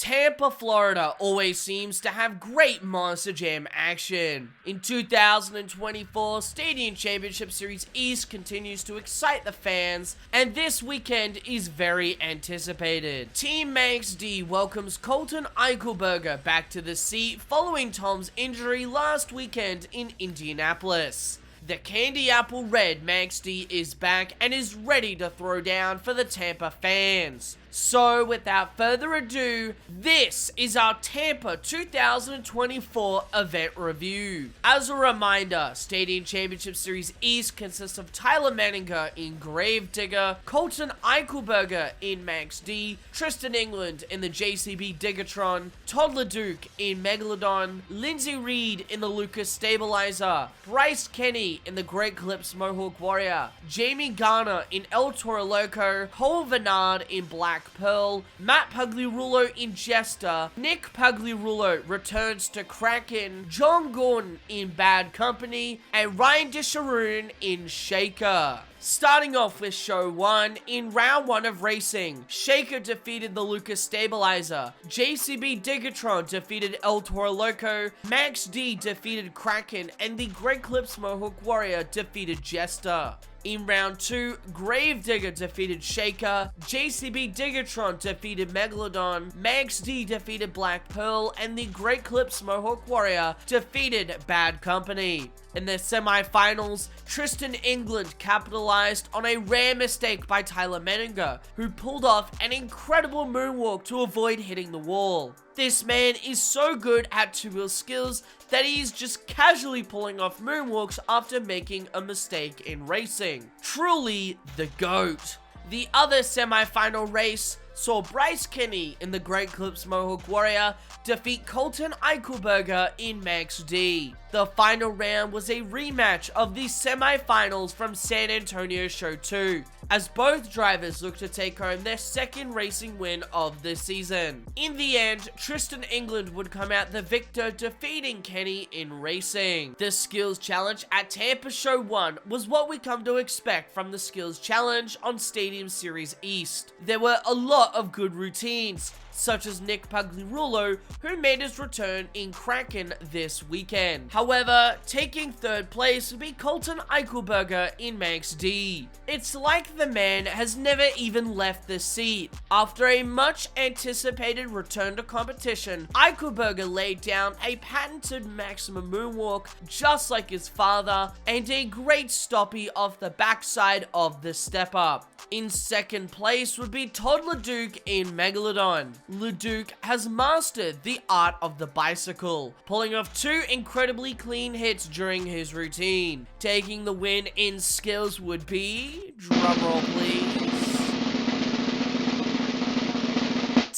Tampa, Florida always seems to have great Monster Jam action. In 2024, Stadium Championship Series East continues to excite the fans, and this weekend is very anticipated. Team Max D welcomes Colton Eichelberger back to the seat following Tom's injury last weekend in Indianapolis. The Candy Apple Red Max D is back and is ready to throw down for the Tampa fans. So, without further ado, this is our Tampa 2024 event review. As a reminder, Stadium Championship Series East consists of Tyler Manninger in Gravedigger, Colton Eichelberger in Max D, Tristan England in the JCB Diggertron, Todd LeDuc in Megalodon, Lindsey Reed in the Lucas Stabilizer, Bryce Kenny in the Great Clips Mohawk Warrior, Jamie Garner in El Toro Loco, Cole Vernard in Black Pearl, Matt Pagliarulo in Jester, Nick Pagliarulo returns to Kraken, John Gordon in Bad Company, and Ryan Disharoon in Shaker. Starting off with Show 1, in Round 1 of racing, Shaker defeated the Lucas Stabilizer, JCB Diggertron defeated El Toro Loco, Max D defeated Kraken, and the Great Clips Mohawk Warrior defeated Jester. In Round 2, Gravedigger defeated Shaker, JCB Diggertron defeated Megalodon, Max D defeated Black Pearl, and the Great Clips Mohawk Warrior defeated Bad Company. In the semi-finals, Tristan England capitalized on a rare mistake by Tyler Manninger, who pulled off an incredible moonwalk to avoid hitting the wall. This man is so good at two-wheel skills that he's just casually pulling off moonwalks after making a mistake in racing. Truly the GOAT. The other semi-final race saw Bryce Kenny in the Great Clips Mohawk Warrior defeat Colton Eichelberger in Max D. The final round was a rematch of the semi-finals from San Antonio Show 2, as both drivers looked to take home their second racing win of the season. In the end, Tristan England would come out the victor, defeating Kenny in racing. The Skills Challenge at Tampa Show 1 was what we come to expect from the Skills Challenge on Stadium Series East. There were a lot of good routines, such as Nick Pagliarulo, who made his return in Kraken this weekend. However, taking third place would be Colton Eichelberger in Max D. It's like the man has never even left the seat. After a much anticipated return to competition, Eichelberger laid down a patented maximum moonwalk just like his father, and a great stoppie off the backside of the step up. In second place would be Todd LeDuc in Megalodon. LeDuc has mastered the art of the bicycle, pulling off two incredibly clean hits during his routine. Taking the win in skills would be, drumroll please,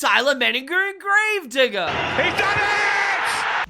Tyler Manninger and Gravedigger. He's done it!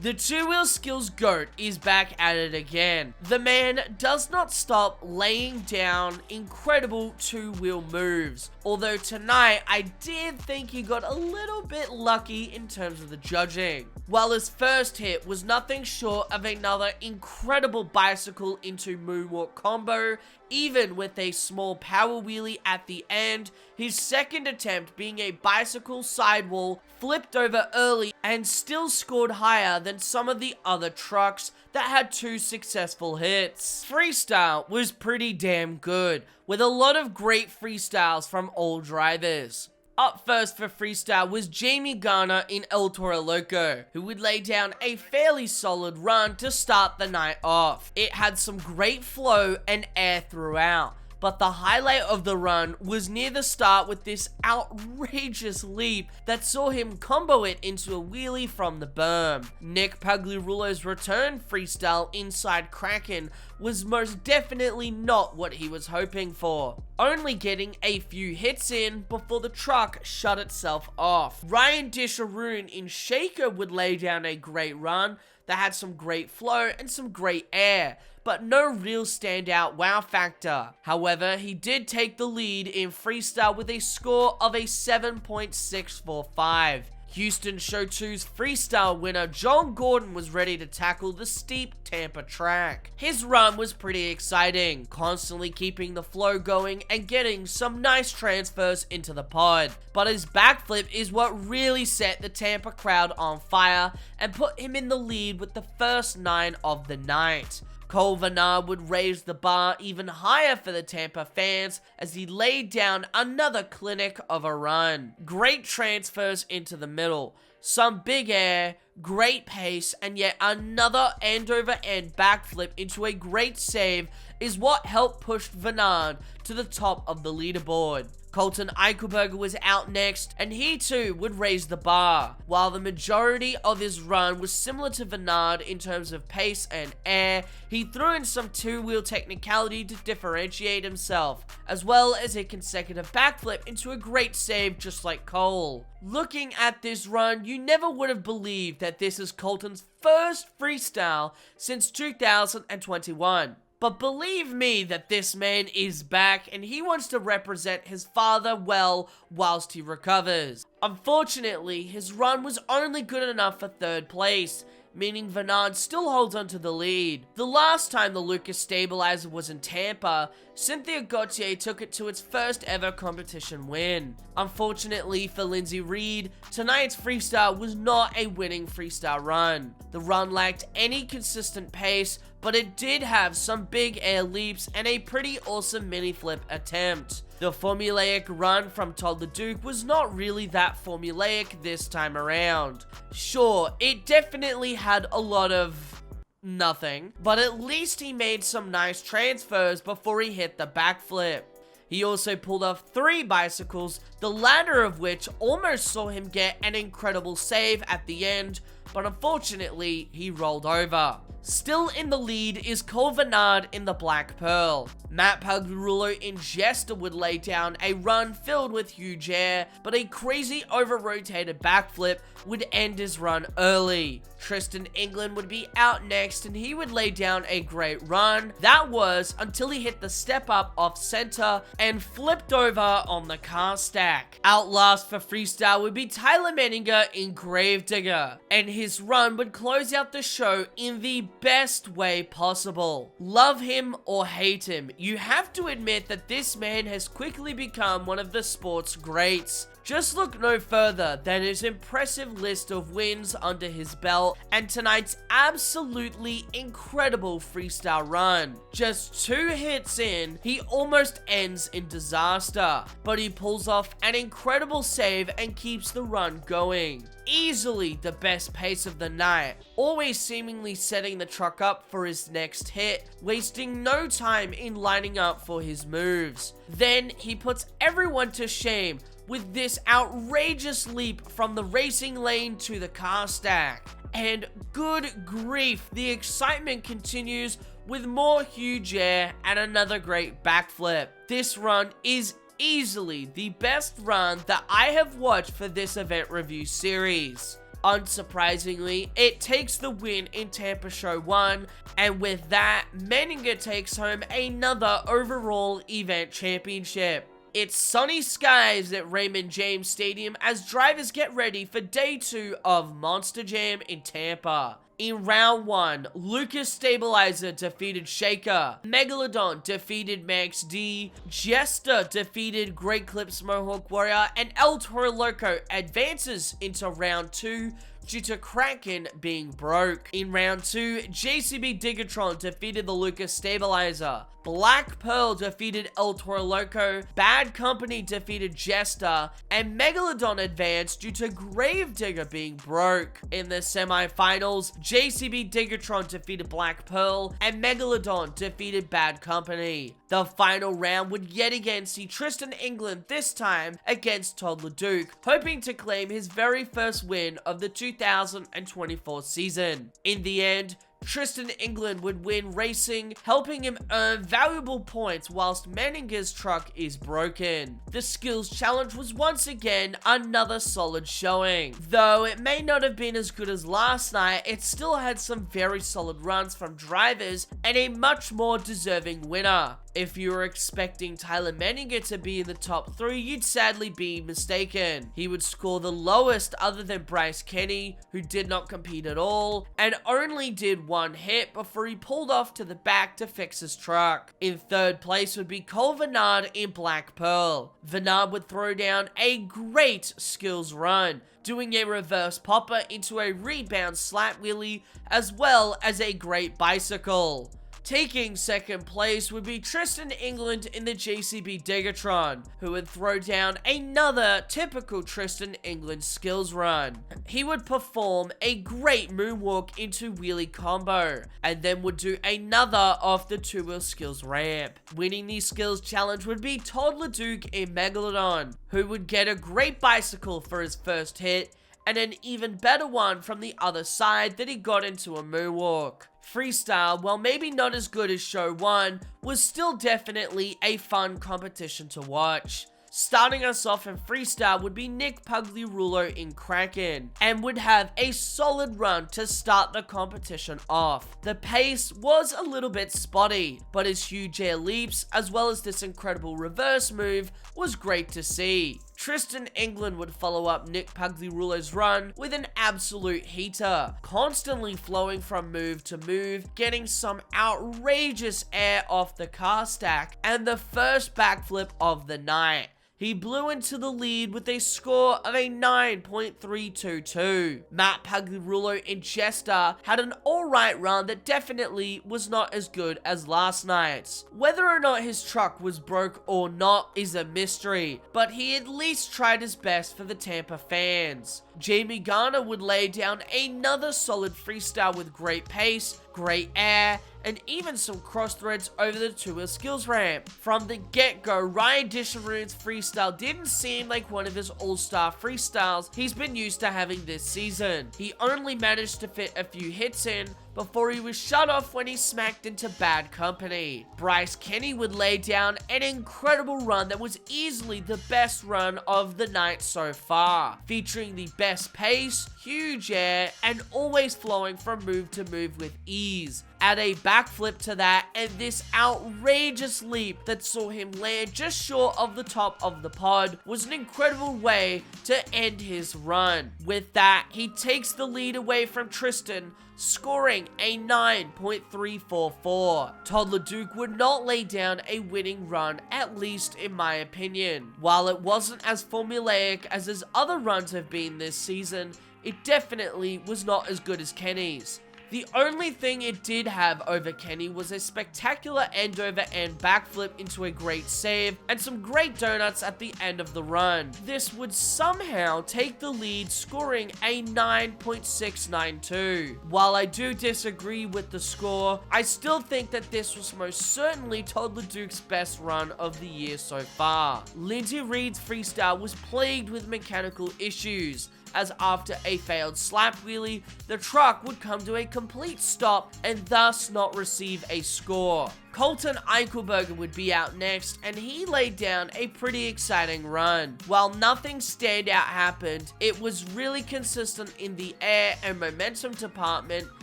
The two-wheel skills GOAT is back at it again. The man does not stop laying down incredible two-wheel moves. Although tonight, I did think he got a little bit lucky in terms of the judging. While his first hit was nothing short of another incredible bicycle into moonwalk combo, even with a small power wheelie at the end, his second attempt being a bicycle sidewall flipped over early and still scored higher than some of the other trucks that had two successful hits. Freestyle was pretty damn good, with a lot of great freestyles from all drivers. Up first for freestyle was Jamie Garner in El Toro Loco, who would lay down a fairly solid run to start the night off. It had some great flow and air throughout, but the highlight of the run was near the start with this outrageous leap that saw him combo it into a wheelie from the berm. Nick Pagliarulo's return freestyle inside Kraken was most definitely not what he was hoping for, only getting a few hits in before the truck shut itself off. Ryan Disharoon in Shaker would lay down a great run that had some great flow and some great air, but no real standout wow factor. However, he did take the lead in freestyle with a score of a 7.645. Houston Show 2's freestyle winner John Gordon was ready to tackle the steep Tampa track. His run was pretty exciting, constantly keeping the flow going and getting some nice transfers into the pod. But his backflip is what really set the Tampa crowd on fire and put him in the lead with the first 9 of the night. Cole Vannard would raise the bar even higher for the Tampa fans as he laid down another clinic of a run. Great transfers into the middle, some big air, great pace, and yet another end-over-end backflip into a great save is what helped push Vannard to the top of the leaderboard. Colton Eichelberger was out next, and he too would raise the bar. While the majority of his run was similar to Vannard in terms of pace and air, he threw in some two-wheel technicality to differentiate himself, as well as a consecutive backflip into a great save just like Cole. Looking at this run, you never would have believed that this is Colton's first freestyle since 2021. But believe me that this man is back and he wants to represent his father well whilst he recovers. Unfortunately, his run was only good enough for 3rd place, meaning Vannard still holds onto the lead. The last time the Lucas Stabilizer was in Tampa, Cynthia Gauthier took it to its first ever competition win. Unfortunately for Lindsay Reed, tonight's freestyle was not a winning freestyle run. The run lacked any consistent pace, but it did have some big air leaps and a pretty awesome mini flip attempt. The formulaic run from Todd LeDuc was not really that formulaic this time around. Sure, it definitely had a lot of nothing, but at least he made some nice transfers before he hit the backflip. He also pulled off 3 bicycles, the latter of which almost saw him get an incredible save at the end, but unfortunately, he rolled over. Still in the lead is Cole Vannard in the Black Pearl. Matt Pagliarulo in Jester would lay down a run filled with huge air, but a crazy over-rotated backflip would end his run early. Tristan England would be out next and he would lay down a great run. That was until he hit the step up off center and flipped over on the car stack. Out last for freestyle would be Tyler Menninger in Gravedigger, and his run would close out the show in the best way possible. Love him or hate him, you have to admit that this man has quickly become one of the sport's greats. Just look no further than his impressive list of wins under his belt and tonight's absolutely incredible freestyle run. Just 2 hits in, he almost ends in disaster, but he pulls off an incredible save and keeps the run going. Easily the best pace of the night, always seemingly setting the truck up for his next hit, wasting no time in lining up for his moves. Then he puts everyone to shame with this outrageous leap from the racing lane to the car stack. And good grief, the excitement continues with more huge air and another great backflip. This run is easily the best run that I have watched for this event review series. Unsurprisingly, it takes the win in Tampa Show 1, and with that, Menninger takes home another overall event championship. It's sunny skies at Raymond James Stadium as drivers get ready for day 2 of Monster Jam in Tampa. In round 1, Lucas Stabilizer defeated Shaker, Megalodon defeated Max D, Jester defeated Great Clips Mohawk Warrior, and El Toro Loco advances into round 2 due to Kraken being broke. In round 2, JCB Digatron defeated the Lucas Stabilizer, Black Pearl defeated El Toro Loco, Bad Company defeated Jester, and Megalodon advanced due to Gravedigger being broke. In the semi-finals, JCB Digatron defeated Black Pearl, and Megalodon defeated Bad Company. The final round would yet again see Tristan England, this time against Todd LeDuc, hoping to claim his very first win of the 2024 season. In the end, Tristan England would win racing, helping him earn valuable points whilst Menninger's truck is broken. The skills challenge was once again another solid showing. Though it may not have been as good as last night, it still had some very solid runs from drivers and a much more deserving winner. If you were expecting Tyler Menninger to be in the top 3, you'd sadly be mistaken. He would score the lowest other than Bryce Kenny, who did not compete at all, and only did 1 hit before he pulled off to the back to fix his truck. In 3rd place would be Cole Vernard in Black Pearl. Vernard would throw down a great skills run, doing a reverse popper into a rebound slap wheelie, as well as a great bicycle. Taking 2nd place would be Tristan England in the JCB Digatron, who would throw down another typical Tristan England skills run. He would perform a great moonwalk into wheelie combo, and then would do another off the 2-wheel skills ramp. Winning the skills challenge would be Todd LeDuc in Megalodon, who would get a great bicycle for his first hit, and an even better one from the other side that he got into a moonwalk. Freestyle, while maybe not as good as Show 1, was still definitely a fun competition to watch. Starting us off in freestyle would be Nick Pagliarulo in Kraken, and would have a solid run to start the competition off. The pace was a little bit spotty, but his huge air leaps, as well as this incredible reverse move, was great to see. Tristan England would follow up Nick Pagliarulo's run with an absolute heater, constantly flowing from move to move, getting some outrageous air off the car stack, and the first backflip of the night. He blew into the lead with a score of a 9.322. Matt Pagliarulo in Jester had an alright run that definitely was not as good as last night's. Whether or not his truck was broke or not is a mystery, but he at least tried his best for the Tampa fans. Jamie Garner would lay down another solid freestyle with great pace, great air, and even some cross threads over the 2-wheel skills ramp. From the get-go, Ryan Disharoon's freestyle didn't seem like one of his all-star freestyles he's been used to having this season. He only managed to fit a few hits in before he was shut off when he smacked into bad company. Bryce Kenny would lay down an incredible run that was easily the best run of the night so far, featuring the best pace, huge air, and always flowing from move to move with ease. Add a backflip to that, and this outrageous leap that saw him land just short of the top of the pod was an incredible way to end his run. With that, he takes the lead away from Tristan, scoring a 9.344. Todd LeDuc would not lay down a winning run, at least in my opinion. While it wasn't as formulaic as his other runs have been this season, it definitely was not as good as Kenny's. The only thing it did have over Kenny was a spectacular end-over-end backflip into a great save, and some great donuts at the end of the run. This would somehow take the lead, scoring a 9.692. While I do disagree with the score, I still think that this was most certainly Todd LeDuc's best run of the year so far. Lindsey Reed's freestyle was plagued with mechanical issues, as after a failed slap wheelie, the truck would come to a complete stop and thus not receive a score. Colton Eichelberger would be out next, and he laid down a pretty exciting run. While nothing standout happened, it was really consistent in the air and momentum department,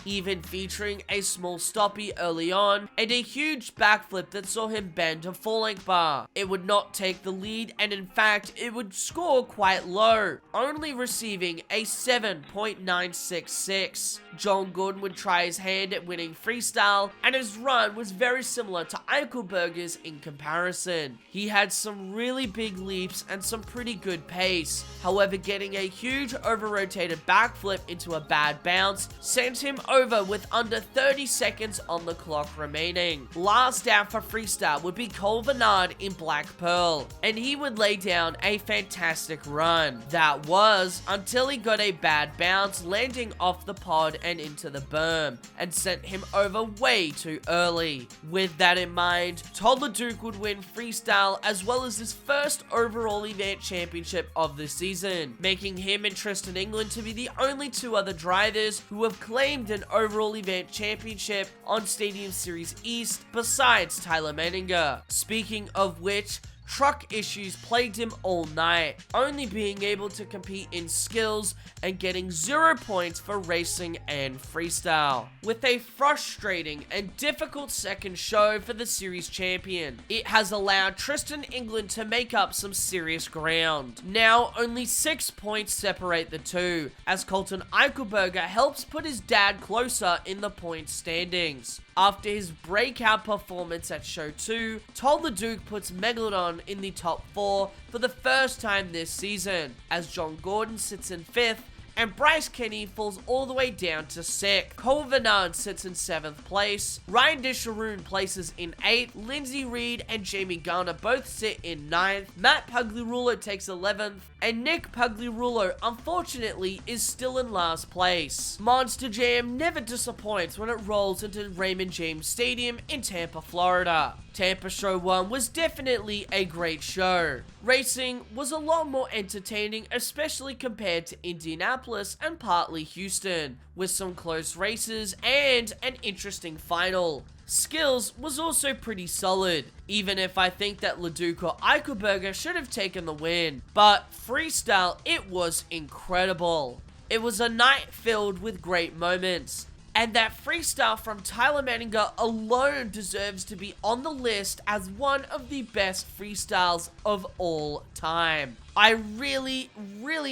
even featuring a small stoppie early on, and a huge backflip that saw him bend a falling bar. It would not take the lead, and in fact, it would score quite low, only receiving a 7.966. John Gordon would try his hand at winning freestyle, and his run was very similar to Eichelberger's in comparison. He had some really big leaps and some pretty good pace. However, getting a huge over-rotated backflip into a bad bounce sent him over with under 30 seconds on the clock remaining. Last out for freestyle would be Cole Vernard in Black Pearl, and he would lay down a fantastic run. That was until he got a bad bounce, landing off the pod and into the berm, and sent him over way too early. With that in mind, Todd LeDuc would win freestyle as well as his first overall event championship of the season, making him and Tristan England to be the only 2 other drivers who have claimed an overall event championship on Stadium Series East besides Tyler Menninger. Speaking of which, truck issues plagued him all night, only being able to compete in skills and getting 0 points for racing and freestyle. With a frustrating and difficult second show for the series champion, it has allowed Tristan England to make up some serious ground. Now, only 6 points separate the two, as Colton Eichelberger helps put his dad closer in the point standings. After his breakout performance at Show 2, Told the Duke puts Megalodon in the top 4 for the first time this season, as John Gordon sits in 5th, and Bryce Kenny falls all the way down to 6th. Cole Vernard sits in 7th place, Ryan Disharoon places in 8th, Lindsay Reed and Jamie Garner both sit in 9th, Matt Pagliarulo takes 11th, and Nick Pagliarulo, unfortunately, is still in last place. Monster Jam never disappoints when it rolls into Raymond James Stadium in Tampa, Florida. Tampa Show 1 was definitely a great show. Racing was a lot more entertaining, especially compared to Indianapolis and partly Houston, with some close races and an interesting final. Skills was also pretty solid, even if I think that Leduc or Eichelberger should have taken the win. But freestyle, it was incredible. It was a night filled with great moments. And that freestyle from Tyler Manninger alone deserves to be on the list as one of the best freestyles of all time. I really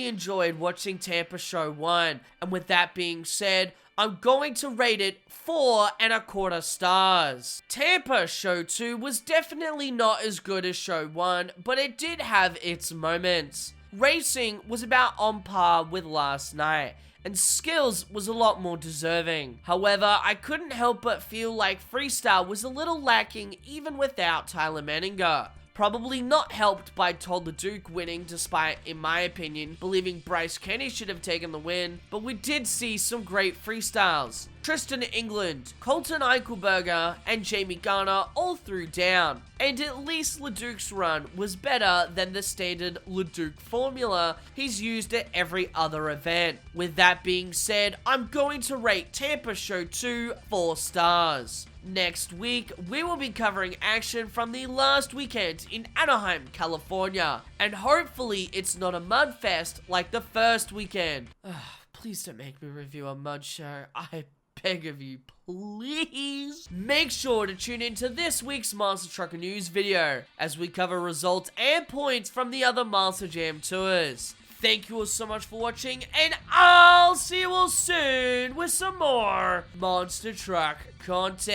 enjoyed watching Tampa Show 1, and with that being said, I'm going to rate it 4.25 stars. Tampa Show 2 was definitely not as good as Show 1, but it did have its moments. Racing was about on par with last night, and skills was a lot more deserving. However, I couldn't help but feel like freestyle was a little lacking even without Tyler Manninger. Probably not helped by Todd the Duke winning, despite, in my opinion, believing Bryce Kenny should have taken the win, but we did see some great freestyles. Tristan England, Colton Eichelberger, and Jamie Garner all threw down, and at least Leduc's run was better than the standard Leduc formula he's used at every other event. With that being said, I'm going to rate Tampa Show 2 4 stars. Next week, we will be covering action from the last weekend in Anaheim, California, and hopefully it's not a mud fest like the first weekend. Please don't make me review a mud show. I beg of you, please. Make sure to tune into this week's Monster Trucker News video as we cover results and points from the other Monster Jam tours. Thank you all so much for watching, and I'll see you all soon with some more Monster Truck content.